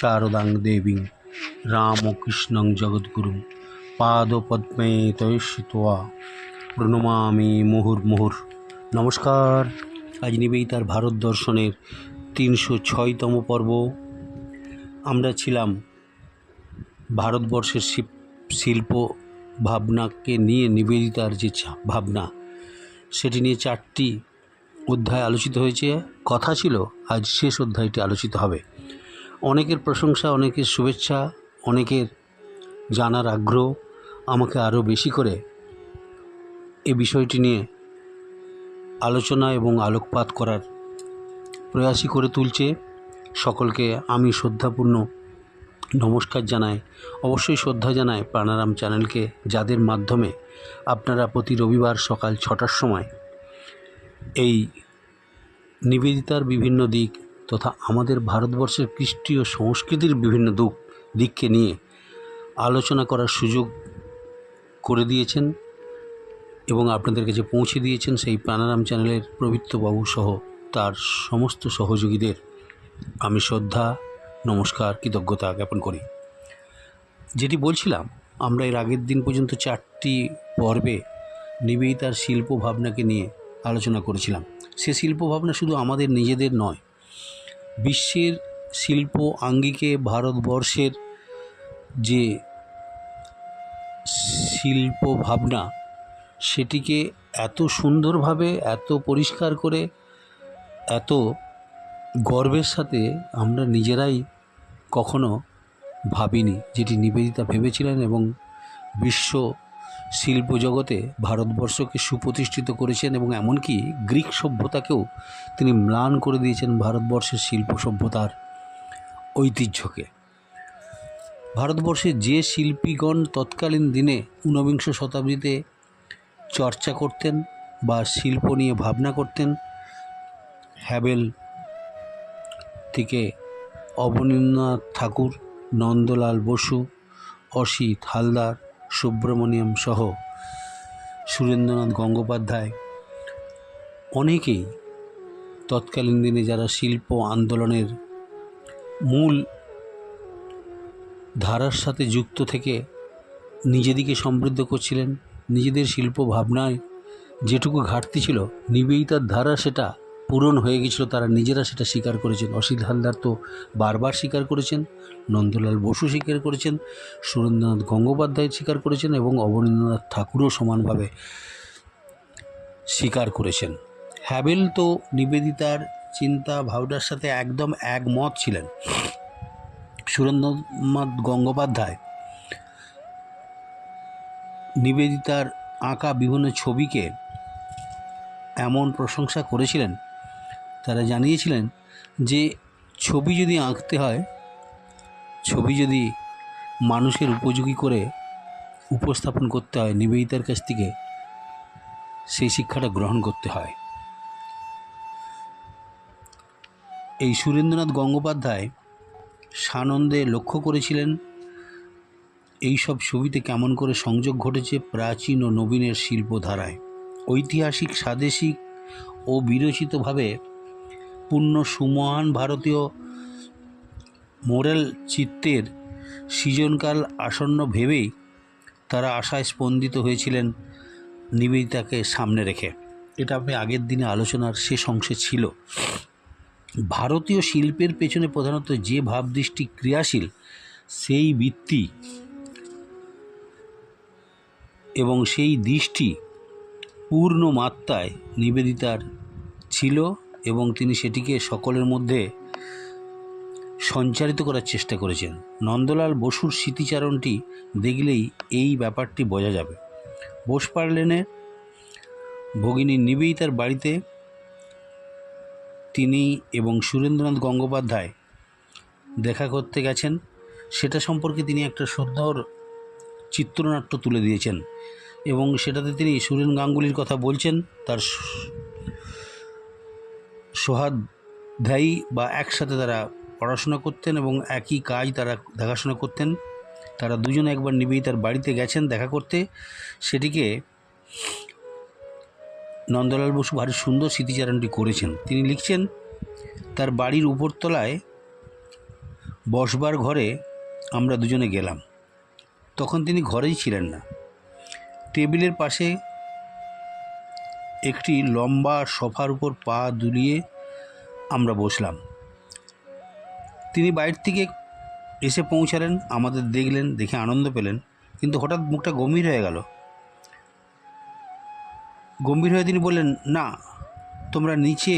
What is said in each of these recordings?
शारदां देवीं रामकृष्णं जगद्गुरुं पादपद्मे तयस्थित्वा প্রণমামি মুহুর্মুহুর। নমস্কার। আজ নিবেদিতার ভারত দর্শনের ৩০৬তম পর্ব। আমরা ছিলাম ভারতবর্ষের শিল্প ভাবনাকে নিয়ে নিবেদিতার যে ভাবনা, সেটি নিয়ে 4টি অধ্যায় আলোচিত হয়েছে। কথা ছিল আজ শেষ অধ্যায়টি আলোচিত হবে। অনেকের প্রশংসা, অনেকের শুভেচ্ছা, অনেকের জানার আগ্রহ আমাকে আরও বেশি করে এই বিষয়টি নিয়ে আলোচনা এবং আলোকপাত করার প্রয়াসই করে তুলছে। সকলকে আমি শ্রদ্ধাপূর্ণ নমস্কার জানাই। অবশ্যই শ্রদ্ধা জানাই প্রাণারাম চ্যানেলকে, যাদের মাধ্যমে আপনারা প্রতি রবিবার সকাল 6টার সময় এই নিবেদিতার বিভিন্ন দিক তথা আমাদের ভারতবর্ষের কৃষ্টি ও সংস্কৃতির বিভিন্ন দিককে নিয়ে আলোচনা করার সুযোগ করে দিয়েছেন এবং আপনাদের কাছে পৌঁছে দিয়েছেন। সেই প্রাণারাম চ্যানেলের প্রবৃত্তবাবু সহ তার সমস্ত সহযোগীদের আমি শ্রদ্ধা, নমস্কার, কৃতজ্ঞতা জ্ঞাপন করি। যেটি বলছিলাম, আমরা এর আগের দিন পর্যন্ত 4টি পর্বে নিবেদিতার শিল্প ভাবনাকে নিয়ে আলোচনা করেছিলাম। সে শিল্প ভাবনা শুধু আমাদের নিজেদের নয়, বিশ্বের শিল্প আঙ্গিকে ভারতবর্ষের যে শিল্প ভাবনা, সেটিকে এত সুন্দরভাবে, এত পরিষ্কার করে, এত গর্বের সাথে আমরা নিজেরাই কখনো ভাবিনি, যেটি নিবেদিতা ভেবেছিলেন এবং বিশ্ব শিল্প জগতে ভারতবর্ষকে সুপ্রতিষ্ঠিত করেছেন এবং এমনকি গ্রিক সভ্যতাকেও তিনি ম্লান করে দিয়েছেন ভারতবর্ষের শিল্প সভ্যতার ঐতিহ্যকে। ভারতবর্ষের যে শিল্পীগণ তৎকালীন দিনে ঊনবিংশ শতাব্দীতে চর্চা করতেন বা শিল্প নিয়ে ভাবনা করতেন, হ্যাবেল থেকে অবনীন্দ্রনাথ ঠাকুর, নন্দলাল বসু, অসিত হালদার, সুব্রমণিয়াম সহ সুরেন্দ্রনাথ গঙ্গোপাধ্যায়, অনেকেই তৎকালীন দিনে যারা শিল্প আন্দোলনের মূল ধারার সাথে যুক্ত থেকে নিজেদিকে সমৃদ্ধ করছিলেন, নিজেদের শিল্প ভাবনায় যেটুকু ঘাটতি ছিল নিবেদিতার ধারা সেটা পূরণ হয়ে গেছিল, তারা নিজেরা সেটা স্বীকার করেছেন। অসিত হালদার তো বারবার স্বীকার করেছেন, নন্দলাল বসু স্বীকার করেছেন, সুরেন্দ্রনাথ গঙ্গোপাধ্যায় স্বীকার করেছেন এবং অবনীন্দ্রনাথ ঠাকুরও সমানভাবে স্বীকার করেছেন। হ্যাবেল তো নিবেদিতার চিন্তা ভাবনার সাথে একদম একমত ছিলেন। সুরেন্দ্রনাথ গঙ্গোপাধ্যায় নিবেদিতার আঁকা বিভিন্ন ছবিকে এমন প্রশংসা করেছিলেন, তারা জানিয়েছিলেন যে ছবি যদি আঁকতে হয়, ছবি যদি মানুষের উপযোগী করে উপস্থাপন করতে হয়, নিবেদিতার কাছ থেকে সেই শিক্ষাটা গ্রহণ করতে হয়। এই সুরেন্দ্রনাথ গঙ্গোপাধ্যায় সানন্দে লক্ষ্য করেছিলেন এই সব ছবিতে কেমন করে সংযোগ ঘটেছে প্রাচীন ও নবীনের শিল্পধারায়। ঐতিহাসিক, স্বাদেশিক ও বিরচিতভাবে পূর্ণ সুমহান ভারতীয় মোরাল চিত্তের সৃজনকাল আসন্ন ভেবেই তারা আশায় স্পন্দিত হয়েছিলেন নিবেদিতাকে সামনে রেখে। এটা আপনি আগের দিনে আলোচনার শেষ অংশে ছিল। ভারতীয় শিল্পের পেছনে প্রধানত যে ভাবদৃষ্টি ক্রিয়াশীল, সেই বৃত্তি এবং সেই দৃষ্টি পূর্ণ মাত্রায় নিবেদিতার ছিল এবং তিনি সেটিকে সকলের মধ্যে সঞ্চারিত করার চেষ্টা করেছেন। নন্দলাল বসুর স্মৃতিচারণটি দেখলেই এই ব্যাপারটি বোঝা যাবে। বোসপাড় লেনে ভগিনী নিবেদিতার বাড়িতে তিনি এবং সুরেন্দ্রনাথ গঙ্গোপাধ্যায় দেখা করতে গেছেন, সেটা সম্পর্কে তিনি একটা সুন্দর চিত্রনাট্য তুলে দিয়েছেন এবং সেটাতে তিনি সুরেন গাঙ্গুলির কথা বলছেন, তার সোহাধ্যায়ী বা একসাথে তারা পড়াশোনা করতেন এবং একই কাজ তারা দেখাশোনা করতেন। তারা দুজনে একবার নিবেদিতার বাড়িতে গেছেন দেখা করতে। সেটিকে নন্দলাল বসু ভারী সুন্দর স্মৃতিচারণটি করেছেন। তিনি লিখছেন, তার বাড়ির উপরতলায় বসবার ঘরে আমরা দুজনে গেলাম। তখন তিনি ঘরেই ছিলেন না। টেবিলের পাশে একটি লম্বা সোফার উপর পা দুলিয়ে আমরা বসলাম। তিনি বাইরে থেকে এসে পৌঁছালেন, আমাদের দেখলেন, দেখে আনন্দ পেলেন, কিন্তু হঠাৎ মুখটা গম্ভীর হয়ে গেল। গম্ভীর হয়ে তিনি বললেন, না, তোমরা নিচে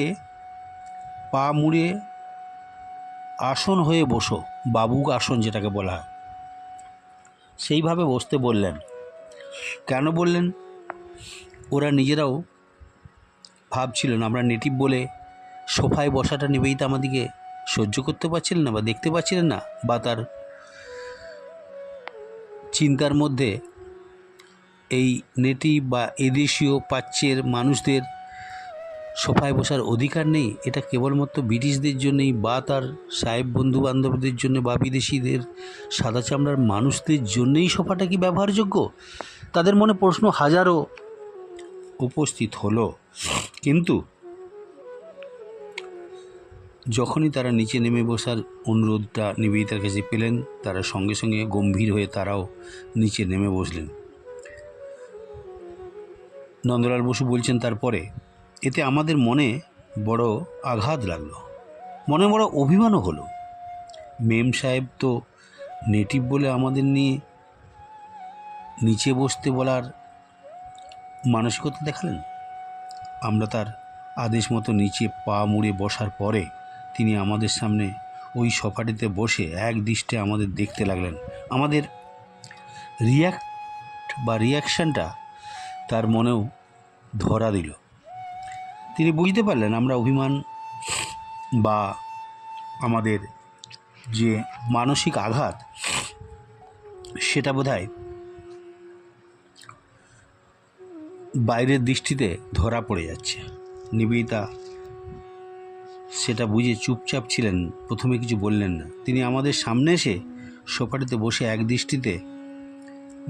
পা মুড়ে আসন হয়ে বসো, বাবুক আসন যেটাকে বলা হয়, সেইভাবে বসতে বললেন। কেন বললেন? ওরা নিজেরাও ভাবছিলেন আমরা নেটিভ বলে সোফায় বসাটা নিবেদিতা আমাদেরকে সহ্য করতে পারছিলেন না বা দেখতে পাচ্ছিলেন না, বা তার চিন্তার মধ্যে এই নেটিভ বা এদেশীয় প্রাচ্যের মানুষদের সোফায় বসার অধিকার নেই, এটা কেবলমাত্র ব্রিটিশদের জন্যই বা তার সাহেব বন্ধু বান্ধবদের জন্য বা বিদেশিদের সাদা চামড়ার মানুষদের জন্যই সোফাটা কি ব্যবহারযোগ্য? তাদের মনে প্রশ্ন হাজারো উপস্থিত হলো। কিন্তু যখনই তারা নিচে নেমে বসার অনুরোধটা নিবেদিতার কাছে পেলেন, তারা সঙ্গে সঙ্গে গম্ভীর হয়ে তারাও নিচে নেমে বসলেন। নন্দলাল বসু বলছেন, তারপরে এতে আমাদের মনে বড় আঘাত লাগলো, মনে বড় অভিমানও হলো। মেম সাহেব তো নেটিভ বলে আমাদের নিয়ে নিচে বসতে বলার মানসিকতা দেখালেন। আমরা তার আদেশ মতো নিচে পা মুড়ে বসার পরে তিনি আমাদের সামনে ওই সোফাটিতে বসে এক দৃষ্টে আমাদের দেখতে লাগলেন। আমাদের রিয়াকশানটা তার মনেও ধরা দিল। তিনি বুঝতে পারলেন আমরা অভিমান বা আমাদের যে মানসিক আঘাত, সেটা বোধহয় বাইরের দৃষ্টিতে ধরা পড়ে যাচ্ছে। নিবেদিতা সেটা বুঝে চুপচাপ ছিলেন, প্রথমে কিছু বললেন না। তিনি আমাদের সামনে এসে সোফাটিতে বসে এক দৃষ্টিতে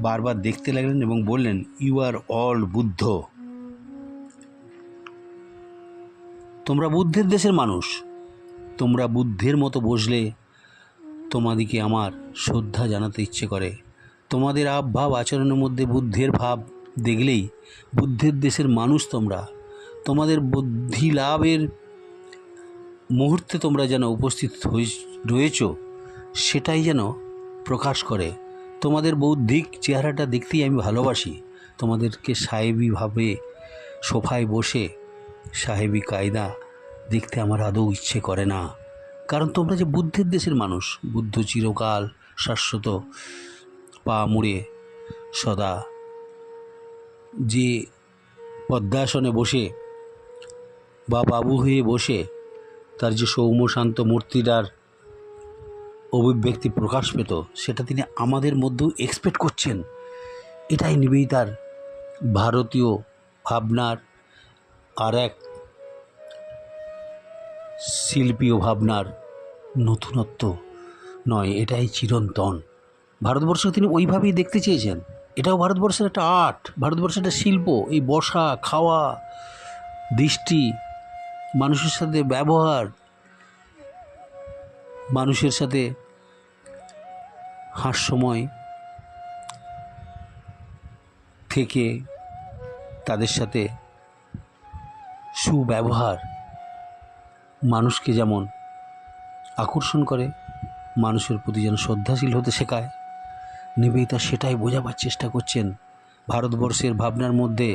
বারবার দেখতে লাগলেন এবং বললেন, ইউ আর অল বুদ্ধ। তোমরা বুদ্ধের দেশের মানুষ, তোমরা বুদ্ধের মতো বসলে তোমাদিকে আমার শ্রদ্ধা জানাতে ইচ্ছে করে। তোমাদের ভাব আচরণের মধ্যে বুদ্ধের ভাব দেখলেই বুদ্ধের দেশের মানুষ তোমরা। তোমাদের বুদ্ধি লাভের মুহূর্তে তোমরা যেন উপস্থিত রয়েছ, সেটাই যেন প্রকাশ করে। তোমাদের বৌদ্ধিক চেহারাটা দেখতেই আমি ভালোবাসি। তোমাদেরকে সাহেবিভাবে সোফায় বসে সাহেবি কায়দা দেখতে আমার আদৌ ইচ্ছে করে না, কারণ তোমরা যে বুদ্ধের দেশের মানুষ। বুদ্ধ চিরকাল শাশ্বত পা মুড়ে সদা যে পদ্মাসনে বসে বা বাবু হয়ে বসে তার যে সৌম্য শান্ত মূর্তিটার অভিব্যক্তি প্রকাশ পেত, সেটা তিনি আমাদের মধ্যেও এক্সপেক্ট করছেন। এটাই নিবেদিতার ভারতীয় ভাবনার আর এক শিল্পীয় ভাবনার নতুনত্ব নয়, এটাই চিরন্তন। ভারতবর্ষ তিনি ওইভাবেই দেখতে চেয়েছেন। এটাও ভারতবর্ষের একটা আর্ট, ভারতবর্ষের একটা শিল্প। এই বসা, খাওয়া, দৃষ্টি, মানুষের সাথে ব্যবহার, মানুষের সাথে হাস্যময় থেকে তাদের সাথে সুব্যবহার মানুষকে যেমন আকর্ষণ করে, মানুষের প্রতি যেন শ্রদ্ধাশীল হতে শেখায়। নিবেদিতা সেটাই বোঝাবার চেষ্টা করছেন। ভারতবর্ষের ভাবনার মধ্যে,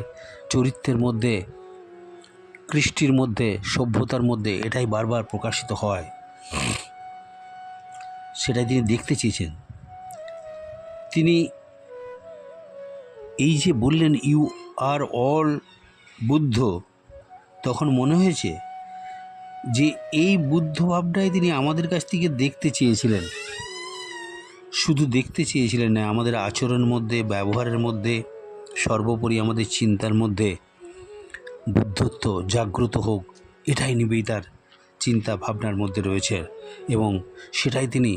চরিত্রের মধ্যে, কৃষ্টির মধ্যে, সভ্যতার মধ্যে এটাই বারবার প্রকাশিত হয়, সেটাই তিনি দেখতে চেয়েছেন। তিনি এই যে বললেন ইউ আর অল বুদ্ধ, তখন মনে হয়েছে যে এই বুদ্ধ ভাবটাই তিনি আমাদের কাছ থেকে দেখতে চেয়েছিলেন। শুধু দেখতে চেয়েছিলেন না, আমাদের আচরণের মধ্যে, ব্যবহারের মধ্যে, সর্বোপরি আমাদের চিন্তার মধ্যে বুদ্ধত্ব জাগ্রত হোক, এটাই নিবেদিতার চিন্তা ভাবনার মধ্যে রয়েছে এবং সেটাই তিনি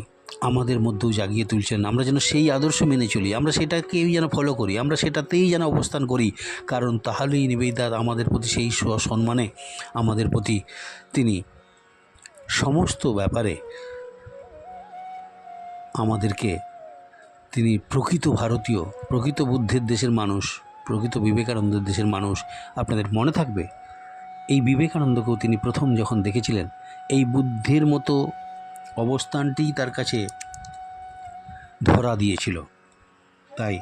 আমাদের মধ্যেও জাগিয়ে তুলছেন। আমরা যেন সেই আদর্শ মেনে চলি, আমরা সেটাকেই যেন ফলো করি, আমরা সেটাতেই যেন অবস্থান করি, কারণ তাহলেই নিবেদিতা আমাদের প্রতি সেই সম্মানে, আমাদের প্রতি তিনি সমস্ত ব্যাপারে আমাদেরকে তিনি প্রকৃত ভারতীয়, প্রকৃত বুদ্ধের দেশের মানুষ, প্রকৃত বিবেকানন্দের দেশের মানুষ। আপনাদের মনে থাকবে এই বিবেকানন্দকেও তিনি প্রথম যখন দেখেছিলেন, এই বুদ্ধের মতো অবস্থানটিই তার কাছে ধরা দিয়েছিল। তাই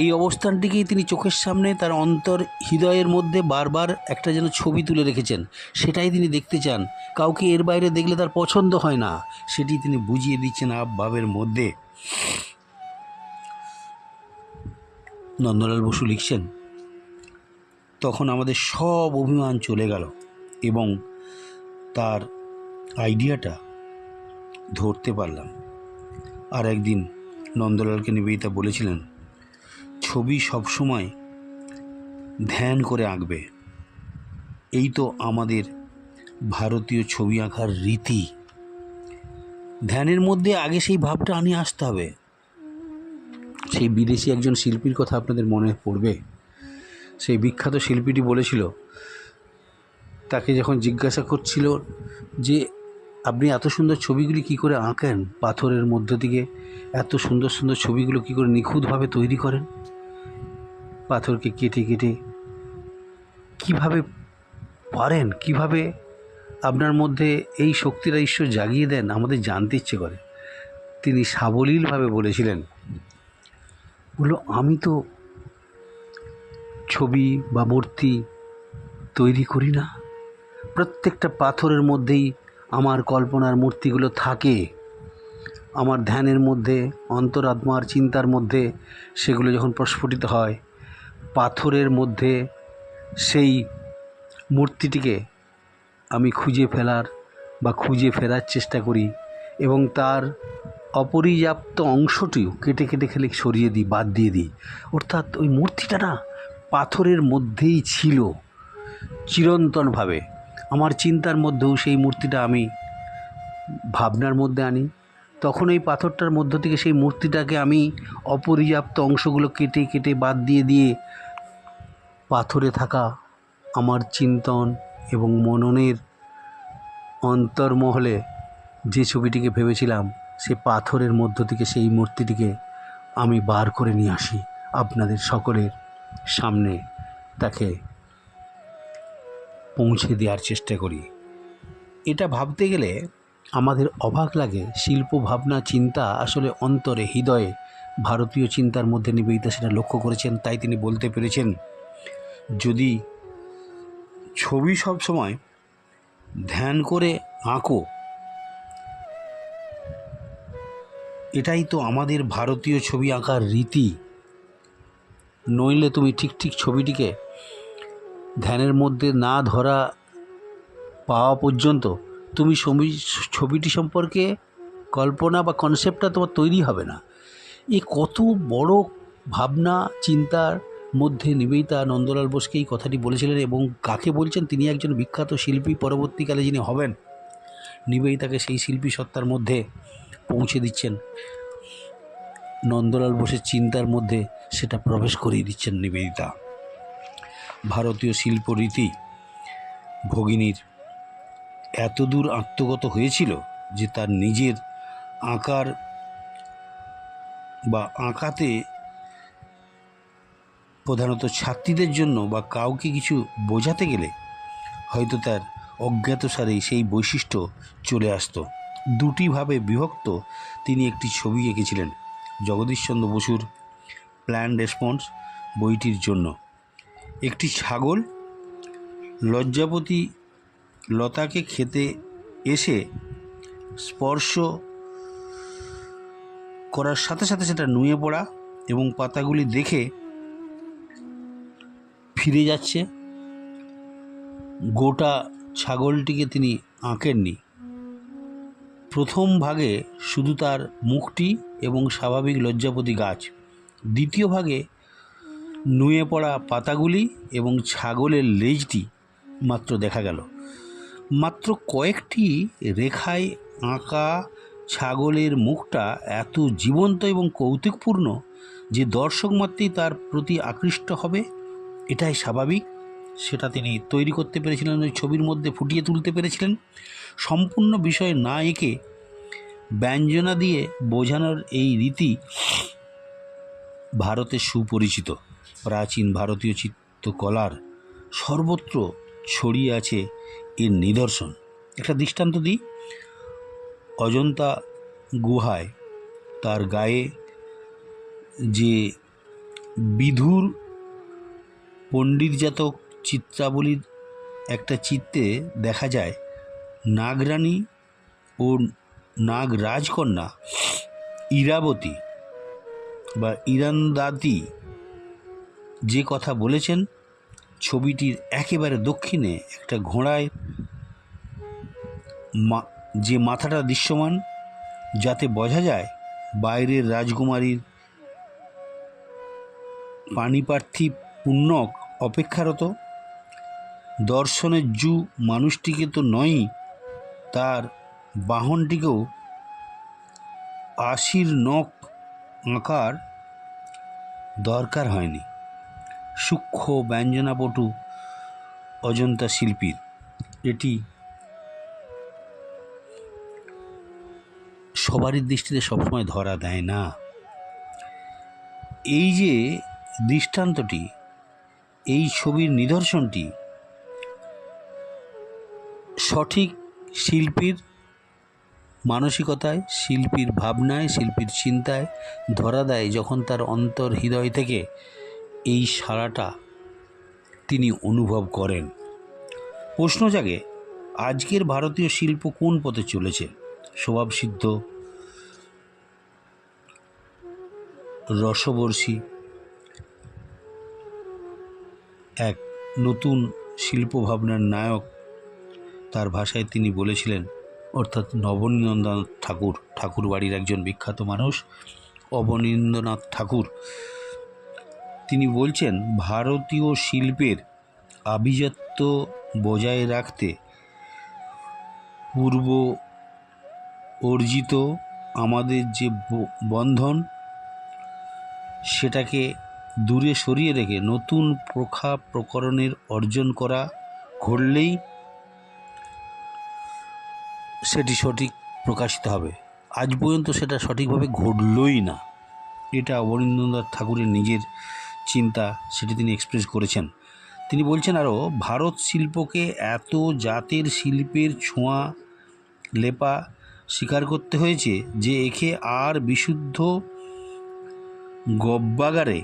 এই অবস্থানটিকেই তিনি চোখের সামনে তার অন্তর হৃদয়ের মধ্যে বারবার একটা যেন ছবি তুলে রেখেছেন। সেটাই তিনি দেখতে চান। কাউকে এর বাইরে দেখলে তার পছন্দ হয় না, সেটি তিনি বুঝিয়ে দিচ্ছেন ভাবের মধ্যে। নন্দলাল বসু লিখছেন, তখন আমাদের সব অভিমান চলে গেল এবং তার আইডিয়াটা ধরতে পারলাম। আর একদিন নন্দলালকে নিবেদিতা বলেছিলেন, ছবি সবসময় ধ্যান করে আঁকবে। এই তো আমাদের ভারতীয় ছবি আঁকার রীতি। ধ্যানের মধ্যে আগে সেই ভাবটা আনিয়ে আসতে হবে। সেই বিদেশি একজন শিল্পীর কথা আপনাদের মনে পড়বে। সেই বিখ্যাত শিল্পীটি বলেছিল, তাকে যখন জিজ্ঞাসা করছিল যে আপনি এত সুন্দর ছবিগুলি কী করে আঁকেন, পাথরের মধ্য থেকে এত সুন্দর সুন্দর ছবিগুলো কী করে নিখুঁতভাবে তৈরি করেন, পাথরকে কেটে কেটে কীভাবে পারেন, কীভাবে আপনার মধ্যে এই শক্তিটা ঈশ্বর জাগিয়ে দেন, আমাদের জানতে ইচ্ছে করে। তিনি সাবলীলভাবে বলেছিলেন, আমি তো ছবি বা মূর্তি তৈরি করি না, প্রত্যেকটা পাথরের মধ্যেই আমার কল্পনার মূর্তিগুলো থাকে। আমার ধ্যানের মধ্যে, অন্তরাত্মার চিন্তার মধ্যে সেগুলো যখন প্রস্ফুটিত হয়, পাথরের মধ্যে সেই মূর্তিটিকে আমি খুঁজে ফেরার চেষ্টা করি এবং তার অপর্যাপ্ত অংশটিও কেটে কেটে খেলে সরিয়ে দিই, বাদ দিয়ে দিই। অর্থাৎ ওই মূর্তিটা না পাথরের মধ্যেই ছিল চিরন্তনভাবে। আমার চিন্তার মধ্যেও সেই মূর্তিটা আমি ভাবনার মধ্যে আনি, তখন এই পাথরটার মধ্য থেকে সেই মূর্তিটাকে আমি অপর্যাপ্ত অংশগুলো কেটে কেটে বাদ দিয়ে দিয়ে পাথরে থাকা আমার চিন্তন এবং মননের অন্তর্মহলে যে ছবিটিকে ভেবেছিলাম, সে পাথরের মধ্য থেকে সেই মূর্তিটিকে আমি বার করে নিয়ে আসি, আপনাদের সকলের সামনে তাকে পৌঁছে দেওয়ার চেষ্টা করি। এটা ভাবতে গেলে আমাদের অবাক লাগে। শিল্প ভাবনা চিন্তা আসলে অন্তরে, হৃদয়ে ভারতীয় চিন্তার মধ্যে নিবেদিতা সেটা লক্ষ্য করেছেন। তাই তিনি বলতে পেরেছেন, যদি ছবি সব সময় ধ্যান করে আঁকো, এটাই তো আমাদের ভারতীয় ছবি আঁকার রীতি। নইলে তুমি ঠিক ঠিক ছবিটিকে ধ্যানের মধ্যে না ধরা পাওয়া পর্যন্ত তুমি ছবিটি সম্পর্কে কল্পনা বা কনসেপ্টটা তোমার তৈরি হবে না। এ কত বড় ভাবনা চিন্তার মধ্যে নিবেদিতা নন্দলাল বোসকে এই কথাটি বলেছিলেন। এবং কাকে বলছেন? তিনি একজন বিখ্যাত শিল্পী, পরবর্তীকালে যিনি হবেন, নিবেদিতাকে সেই শিল্পী সত্তার মধ্যে পৌঁছে দিচ্ছেন। নন্দলাল বোসের চিন্তার মধ্যে সেটা প্রবেশ করিয়ে দিচ্ছেন নিবেদিতা। ভারতীয় শিল্প রীতি ভগিনীর এতদূর আত্মগত হয়েছিল যে তার নিজের আঁকার বা আঁকাতে প্রধানত ছাত্রীদের জন্য বা কাউকে কিছু বোঝাতে গেলে হয়তো তার অজ্ঞাতসারেই সেই বৈশিষ্ট্য চলে আসতো। দুটি ভাবে বিভক্ত তিনি একটি ছবি এঁকেছিলেন জগদীশচন্দ্র বসুর প্ল্যান রেসপন্স বইটির জন্য। একটি ছাগল লজ্জাবতী লতাকে খেতে এসে স্পর্শ করার সাথে সাথে সেটা নুয়ে পড়া এবং পাতাগুলি দেখে ফিরে যাচ্ছে। গোটা ছাগলটিকে তিনি আঁকেননি। প্রথম ভাগে শুধু তার মুখটি এবং স্বাভাবিক লজ্জাপতি গাছ, দ্বিতীয় ভাগে নুয়ে পড়া পাতাগুলি এবং ছাগলের লেজটি মাত্র দেখা গেল। মাত্র কয়েকটি রেখায় আঁকা ছাগলের মুখটা এত জীবন্ত এবং কৌতুকপূর্ণ যে দর্শক মাত্রই তার প্রতি আকৃষ্ট হবে, এটাই স্বাভাবিক। সেটা তিনি তৈরি করতে পেরেছিলেন, ওই ছবির মধ্যে ফুটিয়ে তুলতে পেরেছিলেন। সম্পূর্ণ বিষয় না এঁকে ব্যঞ্জনা দিয়ে বোঝানোর এই রীতি ভারতে সুপরিচিত। প্রাচীন ভারতীয় চিত্রকলার সর্বত্র ছড়িয়ে আছে এর নিদর্শন। একটা দৃষ্টান্ত দিই, অজন্তা গুহায় তার গায়ে যে বিধুর পণ্ডিতজাতক চিত্রাবলীর একটা চিত্রে দেখা যায় নাগরানী ও নাগ রাজকন্যা ইরাবতী বা ইরান্দাতি যে কথা বলেছেন, ছবিটির একেবারে দক্ষিণে একটা ঘোড়ায় যে মাথাটা দৃশ্যমান, যাতে বোঝা যায় বাইরের রাজকুমারীর পাণিপার্থী পুণ্যক অপেক্ষারত। দর্শনের জু মানুষটিকে তো নয়ই, তার বাহনটিকেও আশির নখ আঁকার দরকার হয়নি। সূক্ষ্ম ব্যঞ্জনাপটু অজন্তা শিল্পীর এটি সবারই দৃষ্টিতে সবসময় ধরা দেয় না। এই যে দৃষ্টান্তটি, এই ছবির নিদর্শনটি সঠিক শিল্পীর মানসিকতায়, শিল্পীর ভাবনায়, শিল্পীর চিন্তায় ধরা দেয় যখন তার অন্তর হৃদয় থেকে এই সাড়াটা তিনি অনুভব করেন। প্রশ্ন জাগে, আজকের ভারতীয় শিল্প কোন পথে চলেছে? স্বভাবসিদ্ধ, রসবর্ষী এক নতুন শিল্পভাবনার নায়ক, তার ভাষায় তিনি বলেছিলেন, অর্থাৎ নবনীন্দ্রনাথ ঠাকুর, ঠাকুরবাড়ির একজন বিখ্যাত মানুষ অবনীন্দ্রনাথ ঠাকুর, তিনি বলছেন, ভারতীয় শিল্পের আভিজাত্য বজায় রাখতে পূর্ব অর্জিত আমাদের যে বন্ধন, সেটাকে দূরে সরিয়ে রেখে নতুন প্রখা প্রকরণের অর্জন করা ঘটলেই সেটি সঠিক প্রকাশিত হবে। আজ পর্যন্ত সেটা সঠিকভাবে ঘটলই না। এটা অবনীন্দ্রনাথ ঠাকুরের নিজের চিন্তা, সেটি তিনি এক্সপ্রেস করেছেন। তিনি বলছেন আরও, ভারত শিল্পকে এত জাতের শিল্পের ছোঁয়া লেপা স্বীকার করতে হয়েছে যে একে আর বিশুদ্ধ গব্যাগারে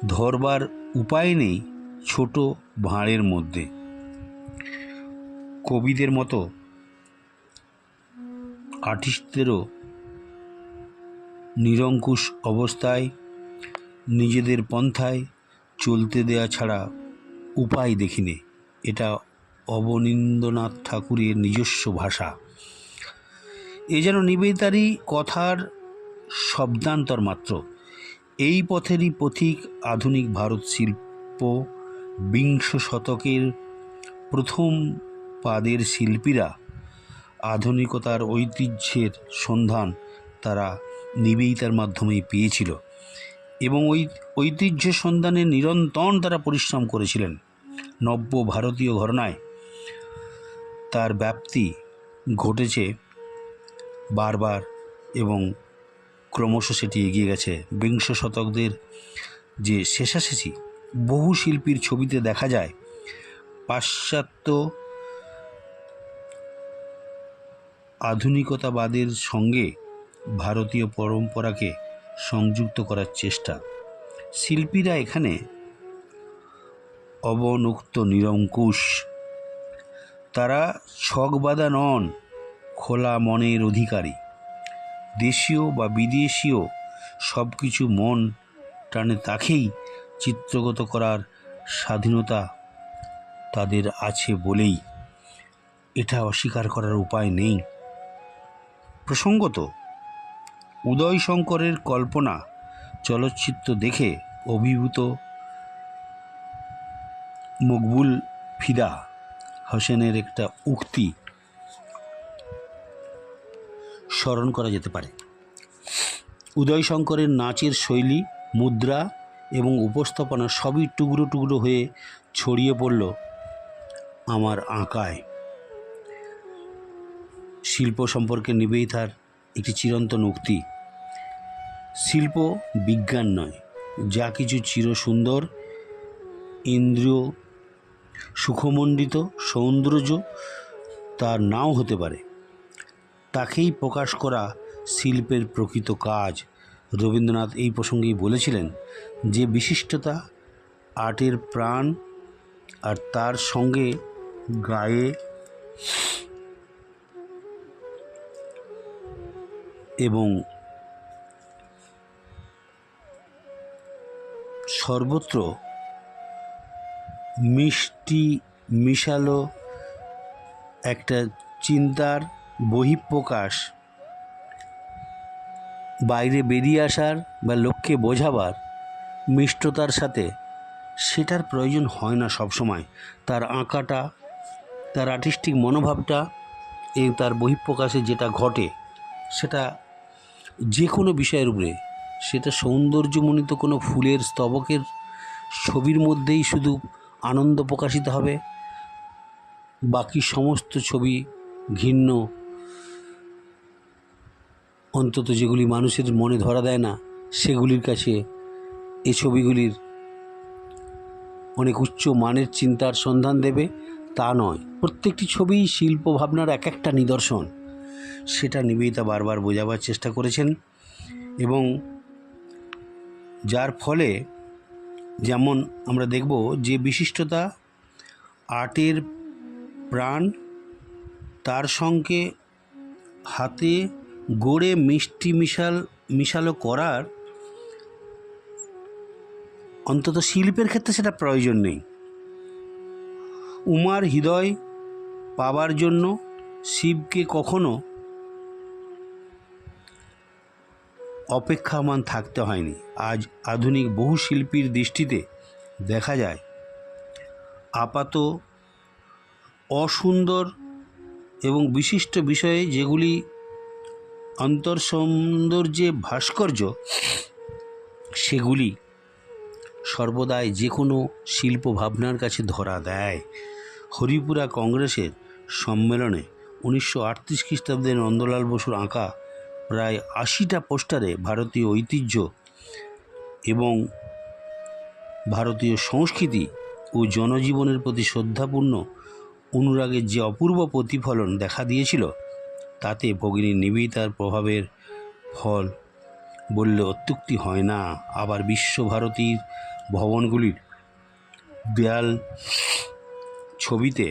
ধরবার উপায় নেই ছোট ভাঁড়ের মধ্যে। কবিদের মতো আর্টিস্টদেরও নিরঙ্কুশ অবস্থায় নিজেদের পন্থায় চলতে দেয়া ছাড়া উপায় দেখিনি। এটা অবনীন্দ্রনাথ ঠাকুরের নিজস্ব ভাষা। এ যেন নিবেদিতারই কথার শব্দান্তর মাত্র। এই পথেরই পথিক আধুনিক ভারত শিল্প। বিংশ শতকের প্রথম পাদের শিল্পীরা আধুনিকতার ঐতিহ্যের সন্ধান তারা নিবেদিতার মাধ্যমেই পেয়েছিল এবং ওই ঐতিহ্য সন্ধানে নিরন্তর তারা পরিশ্রম করেছিলেন। নব্য ভারতীয় ঘরানায় তার ব্যাপ্তি ঘটেছে বারবার এবং ক্রমশ সেটি এগিয়ে গেছে। বিংশ শতকের যে শেষাশেষি বহু শিল্পীর ছবিতে দেখা যায় পাশ্চাত্য আধুনিকতাবাদের সঙ্গে ভারতীয় পরম্পরাকে সংযুক্ত করার চেষ্টা। শিল্পীরা এখানে অবনুক্ত, নিরঙ্কুশ। তারা ছকবাঁধা নন, খোলা মনের অধিকারী। দেশীয় বা বিদেশীয় সব কিছু মন টানে তাকেই চিত্রগত করার স্বাধীনতা তাদের আছে বলেই এটা অস্বীকার করার উপায় নেই। প্রসঙ্গত, উদয় শঙ্করের কল্পনা চলচ্চিত্র দেখে অভিভূত মকবুল ফিদা হোসেনের একটা উক্তি স্মরণ করা যেতে পারে। উদয় শঙ্করের নাচের শৈলী, মুদ্রা এবং উপস্থাপনা সবই টুকরো টুকরো হয়ে ছড়িয়ে পড়ল আমার আঁকায়। শিল্প সম্পর্কে নিবেদিতার একটি চিরন্তন উক্তি, শিল্প বিজ্ঞান নয়, যা কিছু চিরসুন্দর ইন্দ্রিয় সুখমণ্ডিত সৌন্দর্য তা নাও হতে পারে, তাকেই প্রকাশ করা শিল্পের প্রকৃত কাজ। রবীন্দ্রনাথ এই প্রসঙ্গেই বলেছিলেন যে বিশিষ্টতা আর্টের প্রাণ, আর তার সঙ্গে গায়ে এবং সর্বত্র মিষ্টি মিশালো একটা চিন্তার বহিঃপ্রকাশ, বাইরে বেরিয়ে আসার বা লোককে বোঝাবার মিষ্টতার সাথে সেটার প্রয়োজন হয় না সবসময়। তার আঁকাটা, তার আর্টিস্টিক মনোভাবটা, এই তার বহিঃপ্রকাশে যেটা ঘটে সেটা যে কোনো বিষয়ের উপরে, সেটা সৌন্দর্যমণ্ডিত কোনো ফুলের স্তবকের ছবির মধ্যেই শুধু আনন্দ প্রকাশিত হবে, বাকি সমস্ত ছবি ঘৃণ্য, অন্তত যেগুলি মানুষের মনে ধরা দেয় না সেগুলির কাছে এই ছবিগুলির অনেক উচ্চ মানের চিন্তার সন্ধান দেবে, তা নয়। প্রত্যেকটি ছবিই শিল্প ভাবনার এক একটা নিদর্শন, সেটা নিবেদিতা বারবার বোঝাবার চেষ্টা করেছেন। এবং যার ফলে যেমন আমরা দেখব যে বিশিষ্টতা আর্টের প্রাণ, তার সঙ্গে হাতে গড়ে মিষ্টি মিশালো করার অন্তত শিল্পের ক্ষেত্রে সেটা প্রয়োজন নেই। উমার হৃদয় পাবার জন্য শিবকে কখনো অপেক্ষামান থাকতে হয়নি। আজ আধুনিক বহু শিল্পীর দৃষ্টিতে দেখা যায় আপাত অসুন্দর এবং বিশিষ্ট বিষয়ে যেগুলি অন্তর্সৌন্দর্যে ভাস্কর্য, সেগুলি সর্বদাই যে কোনো শিল্প ভাবনার কাছে ধরা দেয়। হরিপুরা কংগ্রেসের সম্মেলনে 1938 খ্রিস্টাব্দে নন্দলাল বসুর আঁকা প্রায় 80টা পোস্টারে ভারতীয় ঐতিহ্য এবং ভারতীয় সংস্কৃতি ও জনজীবনের প্রতি শ্রদ্ধাপূর্ণ অনুরাগের যে অপূর্ব প্রতিফলন দেখা দিয়েছিল, তাতে ভগিনী নিবেদিতার প্রভাবের ফল বললে অত্যুক্তি হয় না। আবার বিশ্বভারতীর ভবনগুলির দেয়াল ছবিতে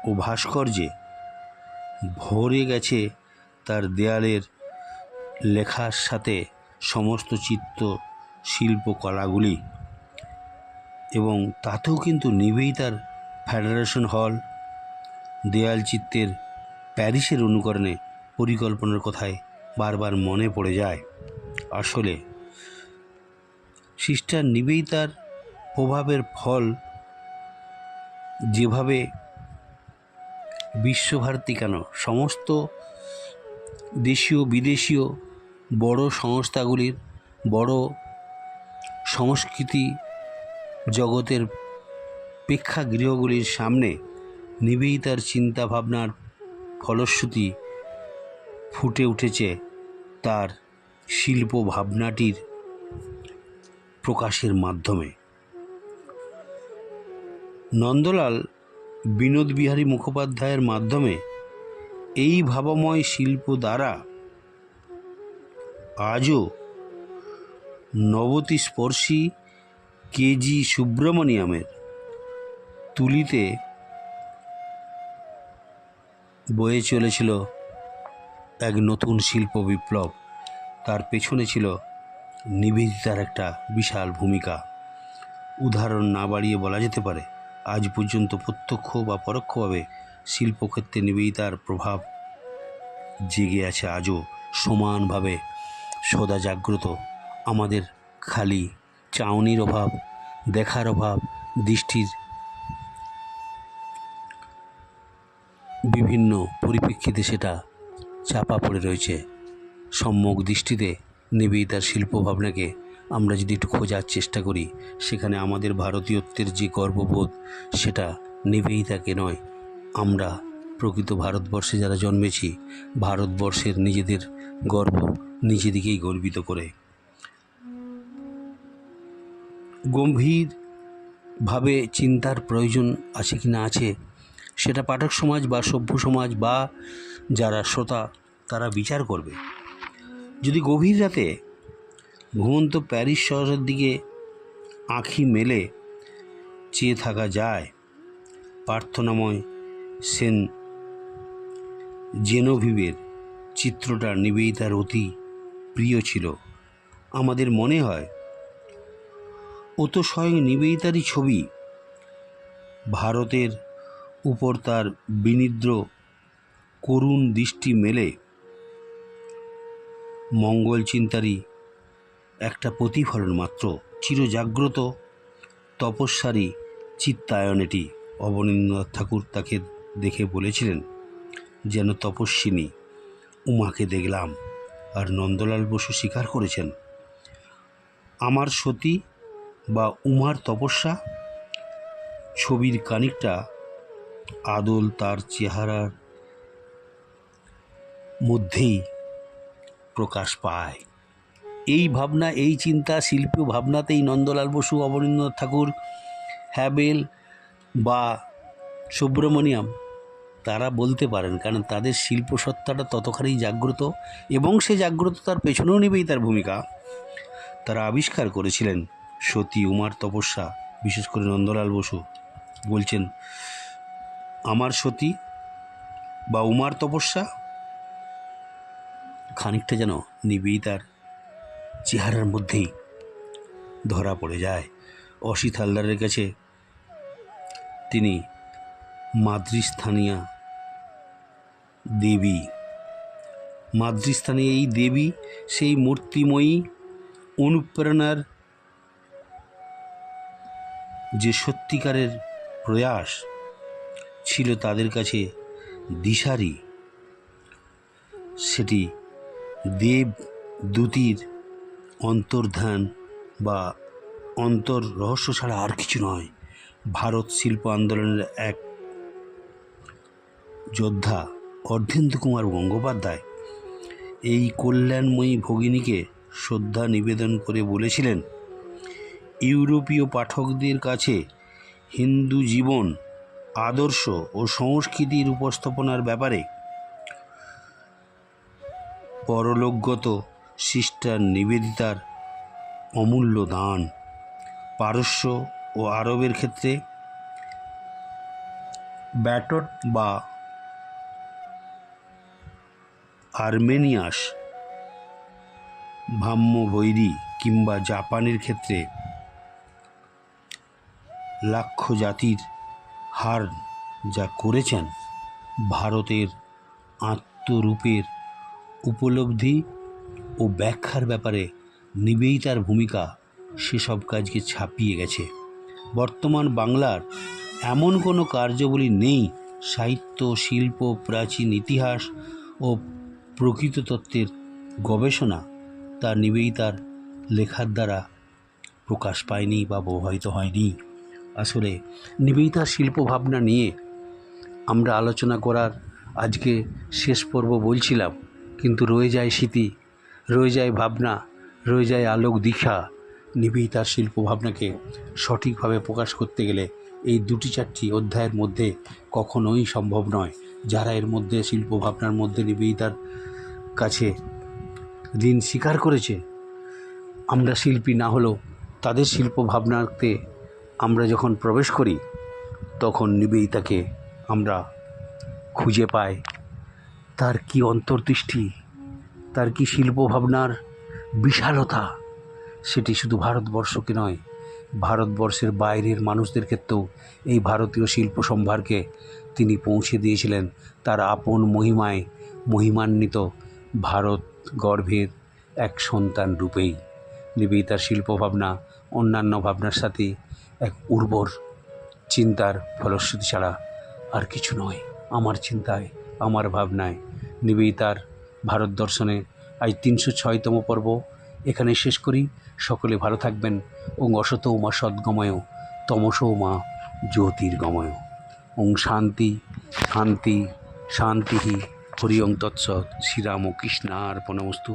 ও ভাস্কর্যে ভরে গেছে তার দেয়ালের লেখার সাথে সমস্ত চিত্র শিল্পকলাগুলি, এবং তাতেও কিন্তু নিবেদিতার ফেডারেশন হল দেয়াল চিত্রের প্যারিসের অনুকরণে পরিকল্পনার কথায় বারবার মনে পড়ে যায়। আসলে সিস্টার নিবেদিতার প্রভাবের ফল যেভাবে বিশ্বভারতী কেন, সমস্ত দেশীয় বিদেশীয় বড় সংস্থাগুলির, বড় সংস্কৃতি জগতের প্রেক্ষাগৃহগুলির সামনে নিবেদিতার চিন্তাভাবনার ফলশ্রুতি ফুটে উঠেছে তার শিল্প ভাবনাটির প্রকাশের মাধ্যমে। নন্দলাল বিনোদবিহারী মুখোপাধ্যায়ের মাধ্যমে এই ভাবময় শিল্প দ্বারা আজও নবতিস্পর্শী কেজি সুব্রমণিয়ামের তুলিতে বয়ে চলেছিল এক নতুন শিল্প বিপ্লব। তার পেছনে ছিল নিবেদিতার একটা বিশাল ভূমিকা। উদাহরণ না বাড়িয়ে বলা যেতে পারে, আজ পর্যন্ত প্রত্যক্ষ বা পরোক্ষভাবে শিল্পক্ষেত্রে নিবেদিতার প্রভাব জেগে আছে, আজও সমানভাবে সদা জাগ্রত। আমাদের খালি চাউনির অভাব, দেখার অভাব, দৃষ্টির বিভিন্ন পরিপ্রেক্ষিতে সেটা চাপা পড়ে রয়েছে। সম্যক দৃষ্টিতে নিবেদিতার শিল্প ভাবনাকে আমরা যদি একটু খোঁজার চেষ্টা করি, সেখানে আমাদের ভারতীয়ত্বের যে গর্ববোধ, সেটা নিবেদিতাকে নয়, আমরা প্রকৃত ভারতবর্ষে যারা জন্মেছি, ভারতবর্ষের নিজেদের গর্ব নিজেদিকেই গর্বিত করে গম্ভীরভাবে চিন্তার প্রয়োজন আছে কি না আছে, সেটা পাঠক সমাজ বা সভ্য সমাজ বা যারা শ্রোতা তারা বিচার করবে। যদি গভীর রাতে ঘুমন্ত প্যারিস শহরের দিকে আঁখি মেলে চেয়ে থাকা যায়, প্রার্থনাময় সেন জেনোভিভের চিত্রটা নিবেদিতার অতি প্রিয় ছিল। আমাদের মনে হয় ও তো স্বয়ং নিবেদিতারই ছবি। ভারতের উপর তার বিনিদ্র করুণ দৃষ্টি মেলে মঙ্গল চিন্তারই একটা প্রতিফলন মাত্র। চিরজাগ্রত তপস্যারী চিত্তায়ন এটি। অবনীন্দ্রনাথ ঠাকুর তাকে দেখে বলেছিলেন, যেন তপস্বিনী উমাকে দেখলাম। আর নন্দলাল বসু স্বীকার করেছেন, আমার সতী বা উমার তপস্যা ছবির খানিকটা আদল তার চেহারার মধ্যেই প্রকাশ পায়। এই ভাবনা, এই চিন্তা, শিল্পীয় ভাবনাতেই নন্দলাল বসু, অবনীন্দ্রনাথ ঠাকুর, হ্যাবেল বা সুব্রমণিয়াম তারা বলতে পারেন, কারণ তাদের শিল্পসত্তাটা ততখানি জাগ্রত এবং সে জাগ্রততার পেছনেও নেবেই তার ভূমিকা। তারা আবিষ্কার করেছিলেন সতী উমার তপস্যা। বিশেষ করে নন্দলাল বসু বলছেন, আমার সতী বা উমার তপস্যা খানিকটা যেন নিবেদিতার চেহারার মধ্যেই ধরা পড়ে যায়। অসিত হালদারের কাছে তিনি মাতৃস্থানীয়া দেবী, মাতৃস্থানীয় এই দেবী সেই মূর্তিময়ী অনুপ্রেরণার যে সত্যিকারের প্রয়াস ছিল তাদের কাছে দিশারি, সেটি দেব দূতির অন্তর্ধান বা অন্তর রহস্য ছাড়া আর কিছু নয়। ভারত শিল্প আন্দোলনের এক যোদ্ধা অর্ধেন্দু কুমার গঙ্গোপাধ্যায় এই কল্যাণময়ী ভগিনীকে শ্রদ্ধা নিবেদন করে বলেছিলেন, ইউরোপীয় পাঠকদের কাছে হিন্দু জীবন, আদর্শ ও সংস্কৃতির উপস্থাপনার ব্যাপারে পরলোকগত সিস্টার নিবেদিতার অমূল্য দান। পারস্য ও আরবের ক্ষেত্রে ব্যাটট বা আর্মেনিয়াস, ব্রাহ্মভৈরী কিংবা জাপানের ক্ষেত্রে লাক্ষ জাতির হার যা করেছেন, ভারতের আত্মরূপের উপলব্ধি ও ব্যাখ্যার ব্যাপারে নিবেদিতার ভূমিকা সেসব কাজকে ছাপিয়ে গেছে। বর্তমান বাংলার এমন কোনো কার্যাবলী নেই, সাহিত্য, শিল্প, প্রাচীন ইতিহাস ও প্রকৃত তত্ত্বের গবেষণা তা নিবেদিতার লেখার দ্বারা প্রকাশ পায়নি বা প্রভাবিত হয়নি। আসলে নিবেদিতার শিল্পভাবনা নিয়ে আমরা আলোচনা করার আজকে শেষ পর্ব বলছিলাম, কিন্তু রয়ে যায় স্মৃতি, রয়ে যায় ভাবনা, রয়ে যায় আলোক দীক্ষা। নিবেদিতার শিল্পভাবনাকে সঠিকভাবে প্রকাশ করতে গেলে এই 2-4টি অধ্যায়ের মধ্যে কখনোই সম্ভব নয়। যারা এর মধ্যে শিল্পভাবনার মধ্যে নিবেদিতার কাছে ঋণ স্বীকার করেছে, আমরা শিল্পী না হলেও তাদের শিল্পভাবনাতে আমরা যখন প্রবেশ করি তখন নিবেদিতাকে আমরা খুঁজে পাই। তার কি অন্তর্দৃষ্টি, তার কি শিল্পভাবনার বিশালতা, সেটি শুধু ভারতবর্ষকে নয়, ভারতবর্ষের বাইরের মানুষদের ক্ষেত্রেও এই ভারতীয় শিল্প সম্ভারকে তিনি পৌঁছে দিয়েছিলেন তার আপন মহিমায় মহিমান্বিত ভারত গর্ভের এক সন্তান রূপেই। নিবেদিতার শিল্পভাবনা অন্যান্য ভাবনার সাথে এক উর্বর চিন্তার ফলশ্রুতি ছাড়া আর কিছু নয়। আমার চিন্তায়, আমার ভাবনায় নিবেদিতার ভারত দর্শনে আজ 306তম পর্ব এখানে শেষ করি। সকলে ভালো থাকবেন। ওং অসতো মা সদ্গময়, তমসো মা জ্যোতির্গময়। ওং শান্তি শান্তি শান্তি হরি ওং তৎসৎ শ্রীরাম কৃষ্ণার্পণমস্তু।